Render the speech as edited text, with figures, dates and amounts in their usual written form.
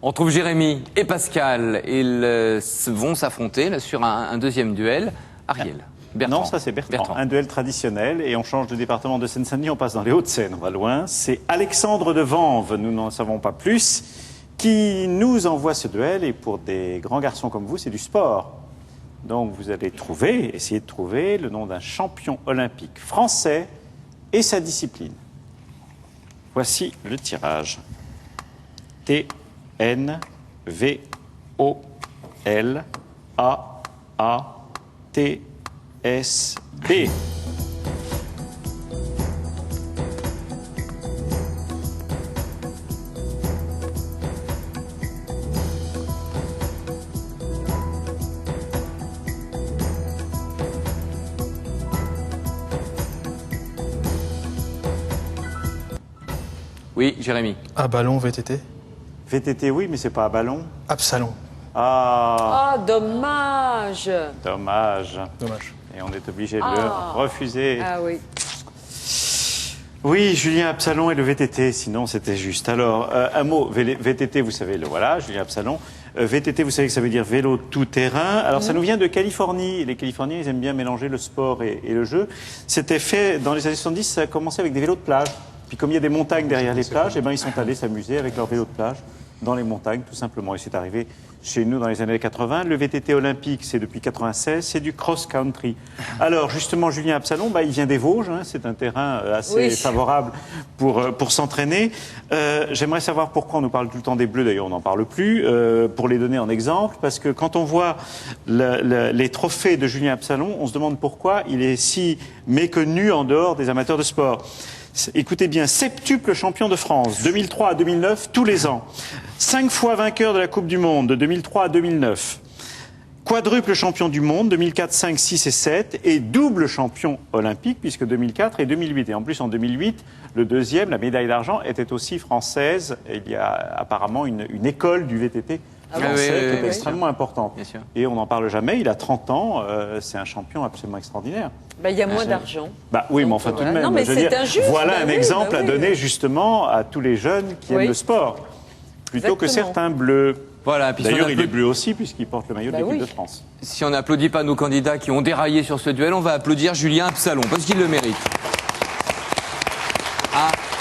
On trouve Jérémy et Pascal. Ils vont s'affronter là, sur un deuxième duel. Ariel. Bertrand. Non, ça c'est Bertrand. Un duel traditionnel et on change de département de Seine-Saint-Denis, on passe dans les Hauts-de-Seine, on va loin. C'est Alexandre de Vanves, nous n'en savons pas plus, qui nous envoie ce duel et pour des grands garçons comme vous, c'est du sport. Donc vous allez essayer de trouver le nom d'un champion olympique français et sa discipline. Voici le tirage. T-N-V-O-L-A-A-T-S-B. Oui, Jérémy. À ballon, VTT. VTT, oui, mais c'est pas à ballon. Absalon. Ah, Oh, dommage. dommage. Dommage. Et on est obligé de le refuser. Ah oui. Oui, Julien Absalon et le VTT, sinon c'était juste. Alors, un mot, VTT, vous savez, le voilà, Julien Absalon. VTT, vous savez que ça veut dire vélo tout-terrain. Alors, ça nous vient de Californie. Les Californiens, ils aiment bien mélanger le sport et le jeu. C'était fait dans les années 70, ça a commencé avec des vélos de plage. Puis comme il y a des montagnes derrière les plages, eh ben, ils sont allés s'amuser avec leurs vélos de plage dans les montagnes, tout simplement. Et c'est arrivé chez nous dans les années 80. Le VTT olympique, c'est depuis 96, c'est du cross-country. Alors, justement, Julien Absalon, il vient des Vosges, hein, c'est un terrain assez favorable pour s'entraîner. J'aimerais savoir pourquoi on nous parle tout le temps des Bleus, d'ailleurs on n'en parle plus, pour les donner en exemple, parce que quand on voit les trophées de Julien Absalon, on se demande pourquoi il est si méconnu en dehors des amateurs de sport. Écoutez bien, septuple champion de France, 2003 à 2009, tous les ans. 5 fois vainqueur de la Coupe du Monde, de 2003 à 2009. Quadruple champion du monde, 2004, 5, 6 et 7. Et double champion olympique, puisque 2004 et 2008. Et en plus, en 2008, le deuxième, la médaille d'argent, était aussi française. Et il y a apparemment une école du VTT français qui est extrêmement importante. Bien sûr. Et on n'en parle jamais. Il a 30 ans. C'est un champion absolument extraordinaire. Il y a moins d'argent. Oui, mais enfin tout de même. Non, mais c'est injuste. Voilà un exemple à donner justement à tous les jeunes qui aiment le sport, plutôt que certains bleus. Voilà, d'ailleurs, il est bleu aussi puisqu'il porte le maillot de l'équipe de France. Si on n'applaudit pas nos candidats qui ont déraillé sur ce duel, on va applaudir Julien Absalon parce qu'il le mérite.